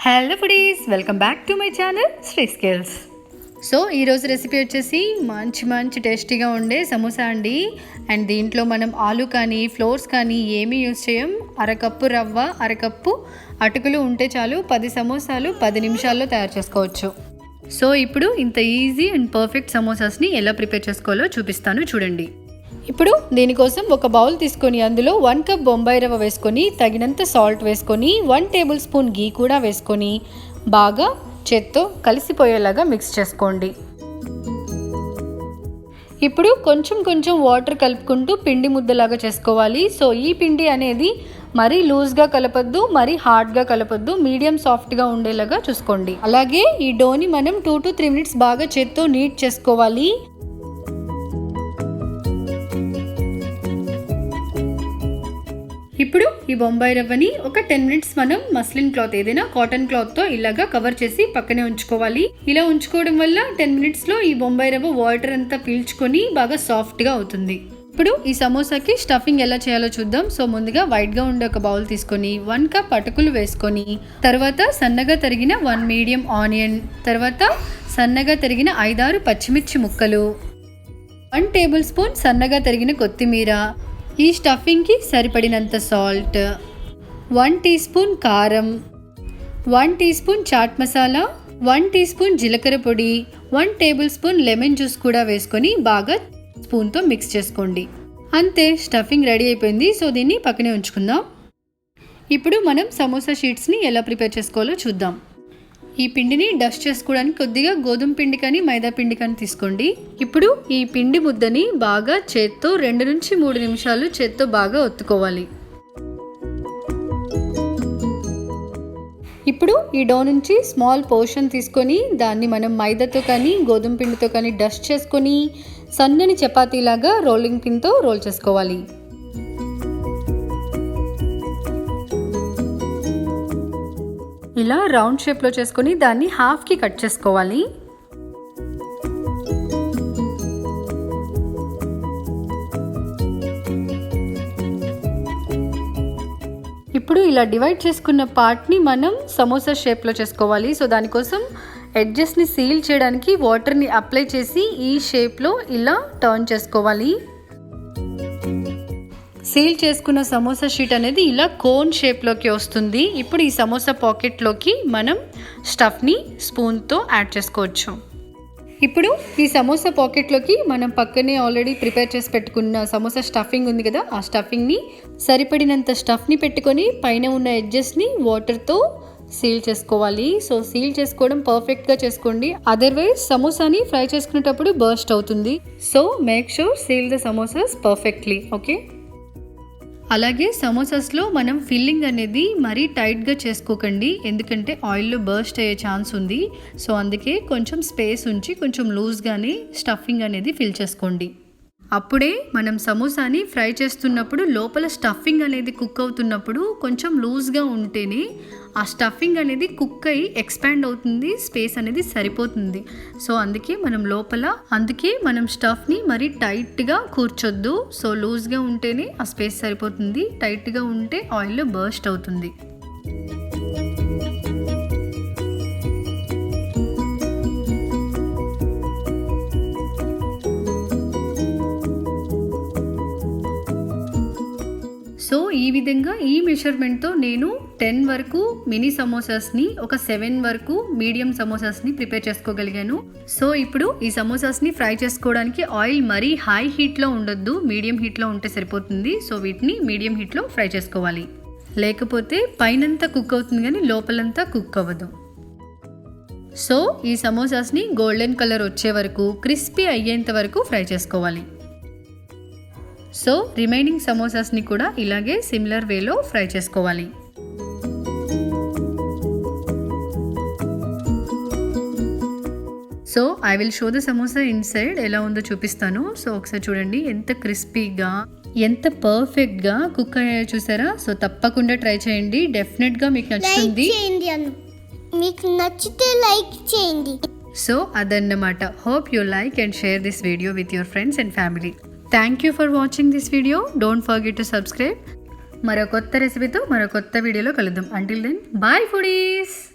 Hello foodies, welcome back to my channel Sri skills. So ఈరోజు recipe వచ్చేసి మంచి టేస్టీగా ఉండే సమోసా అండి. అండ్ దీంట్లో మనం ఆలు కానీ ఫ్లోర్స్ కానీ ఏమీ యూజ్ చేయం. అరకప్పు రవ్వ, అరకప్పు అటుకులు ఉంటే చాలు 10 సమోసాలు 10 నిమిషాల్లో తయారు చేసుకోవచ్చు. సో ఇప్పుడు ఇంత ఈజీ అండ్ పర్ఫెక్ట్ సమోసాస్ని ఎలా ప్రిపేర్ చేసుకోవాలో చూపిస్తాను, చూడండి. ఇప్పుడు దీనికోసం ఒక బౌల్ తీసుకొని అందులో 1 కప్ బొంబాయి రవ్వ వేసుకొని తగినంత సాల్ట్ వేసుకొని 1 టేబుల్ స్పూన్ గీ కూడా వేసుకొని బాగా చేత్తో కలిసిపోయేలాగా మిక్స్ చేసుకోండి. ఇప్పుడు కొంచెం వాటర్ కలుపుకుంటూ పిండి ముద్దలాగా చేసుకోవాలి. సో ఈ పిండి అనేది మరీ లూజ్గా కలపొద్దు, మరీ హార్డ్గా కలపొద్దు, మీడియం సాఫ్ట్గా ఉండేలాగా చూసుకోండి. అలాగే ఈ డోని మనం 2 to 3 మినిట్స్ బాగా చేత్తో నీట్ చేసుకోవాలి. ఇప్పుడు ఈ బొంబాయి రవ్వని ఒక 10 మినిట్స్ మనం మస్లిన్ క్లాత్, ఏదైనా కాటన్ క్లాత్తో ఇలాగా కవర్ చేసి పక్కనే ఉంచుకోవాలి. ఇలా ఉంచుకోవడం వల్ల 10 మినిట్స్లో ఈ బొంబాయి రవ్వ వాటర్ అంతా పీల్చుకొని బాగా సాఫ్ట్గా అవుతుంది. ఇప్పుడు ఈ సమోసాకి స్టఫింగ్ ఎలా చేయాలో చూద్దాం. సో ముందుగా వైట్గా ఉండే ఒక బౌల్ తీసుకొని 1 కప్ అటుకులు వేసుకొని, తర్వాత సన్నగా తరిగిన 1 మీడియం ఆనియన్, తర్వాత సన్నగా తరిగిన 5-6 పచ్చిమిర్చి ముక్కలు, 1 టేబుల్ స్పూన్ సన్నగా తరిగిన కొత్తిమీర, ఈ స్టఫింగ్కి సరిపడినంత సాల్ట్, 1 టీ స్పూన్ కారం, 1 teaspoon chaat masala, 1 teaspoon జీలకర్ర పొడి, 1 టేబుల్ స్పూన్ లెమన్ జ్యూస్ కూడా వేసుకొని బాగా స్పూన్తో మిక్స్ చేసుకోండి. అంతే, స్టఫింగ్ రెడీ అయిపోయింది. సో దీన్ని పక్కనే ఉంచుకుందాం. ఇప్పుడు మనం సమోసా షీట్స్ని ఎలా ప్రిపేర్ చేసుకోవాలో చూద్దాం. ఈ పిండిని డస్ట్ చేసుకోవడానికి కొద్దిగా గోధుమ పిండి కానీ మైదా పిండి కానీ తీసుకోండి. ఇప్పుడు ఈ పిండి ముద్దని బాగా చేత్తో 2 నుంచి 3 నిమిషాలు చేత్తో బాగా ఒత్తుకోవాలి. ఇప్పుడు ఈ డో నుంచి స్మాల్ పోర్షన్ తీసుకొని దాన్ని మనం మైదాతో కానీ గోధుమ పిండితో కానీ డస్ట్ చేసుకొని సన్నని చపాతీలాగా రోలింగ్ పిన్తో రోల్ చేసుకోవాలి. ఇలా రౌండ్ షేప్లో చేసుకొని దాన్ని హాఫ్కి కట్ చేసుకోవాలి. ఇప్పుడు ఇలా డివైడ్ చేసుకున్న పార్ట్ని మనం సమోసా షేప్లో చేసుకోవాలి. సో దానికోసం ఎడ్జెస్ని సీల్ చేయడానికి వాటర్ని అప్లై చేసి ఈ షేప్లో ఇలా టర్న్ చేసుకోవాలి. సీల్ చేసుకున్న సమోసా షీట్ అనేది ఇలా కోన్ షేప్లోకి వస్తుంది. ఇప్పుడు ఈ సమోసా పాకెట్లోకి మనం స్టఫ్ని స్పూన్తో యాడ్ చేసుకోవచ్చు. ఇప్పుడు ఈ సమోసా పాకెట్లోకి మనం పక్కనే ఆల్రెడీ ప్రిపేర్ చేసి పెట్టుకున్న సమోసా స్టఫింగ్ ఉంది కదా, ఆ స్టఫింగ్ని సరిపడినంత స్టఫ్ని పెట్టుకొని పైన ఉన్న ఎడ్జెస్ని వాటర్తో సీల్ చేసుకోవాలి. సో సీల్ చేసుకోవడం పర్ఫెక్ట్గా చేసుకోండి, అదర్వైజ్ సమోసాని ఫ్రై చేసుకునేటప్పుడు బర్స్ట్ అవుతుంది. So make sure seal the samosas perfectly. Okay, అలాగే సమోసాస్లో మనం ఫిల్లింగ్ అనేది మరీ టైట్గా చేసుకోకండి, ఎందుకంటే ఆయిల్లో బర్స్ట్ అయ్యే ఛాన్స్ ఉంది. సో అందుకే కొంచెం స్పేస్ ఉంచి కొంచెం లూజ్గానే స్టఫింగ్ అనేది ఫిల్ చేసుకోండి. అప్పుడే మనం సమోసాని ఫ్రై చేస్తున్నప్పుడు లోపల స్టఫింగ్ అనేది కుక్ అవుతున్నప్పుడు కొంచెం లూజ్గా ఉంటేనే ఆ స్టఫింగ్ అనేది కుక్ అయ్యి ఎక్స్పాండ్ అవుతుంది, స్పేస్ అనేది సరిపోతుంది. సో అందుకే మనం స్టఫ్ని మరీ టైట్గా కూర్చొద్దు. సో లూజ్గా ఉంటేనే ఆ స్పేస్ సరిపోతుంది, టైట్గా ఉంటే ఆయిల్లో బర్స్ట్ అవుతుంది. సో ఈ విధంగా ఈ మెషర్మెంట్తో నేను 10 వరకు మినీ సమోసాస్ని, ఒక 7 వరకు మీడియం సమోసాస్ని ప్రిపేర్ చేసుకోగలిగాను. సో ఇప్పుడు ఈ సమోసాస్ని ఫ్రై చేసుకోవడానికి ఆయిల్ మరీ హై హీట్లో ఉండొద్దు, మీడియం హీట్లో ఉంటే సరిపోతుంది. సో వీటిని మీడియం హీట్లో ఫ్రై చేసుకోవాలి, లేకపోతే పైనంతా కుక్ అవుతుంది కానీ లోపలంతా కుక్ అవ్వదు. సో ఈ సమోసాస్ని గోల్డెన్ కలర్ వచ్చే వరకు, క్రిస్పీ అయ్యేంత వరకు ఫ్రై చేసుకోవాలి. సో రిమైనింగ్ సమోసాస్ని కూడా ఇలాగే సిమిలర్ వేలో ఫ్రై చేసుకోవాలి. So I will show the samosa inside ఎలా ఉందో చూపిస్తాను. సో ఒకసారి చూడండి ఎంత క్రిస్పీగా, ఎంత పర్ఫెక్ట్గా కుక్ అయ్యాయో చూసారా. సో తప్పకుండా ట్రై చేయండి, డెఫినెట్గా మీకు నచ్చుతుంది. మీకు నచ్చితే లైక్ చేయండి. సో అదన్నమాట. Hope you like and share this video with your friends and family. Thank you for watching this video. Don't forget to subscribe. మరో కొత్త రెసిపీతో మరో కొత్త వీడియోలో కలుద్దాం. Until then, bye foodies.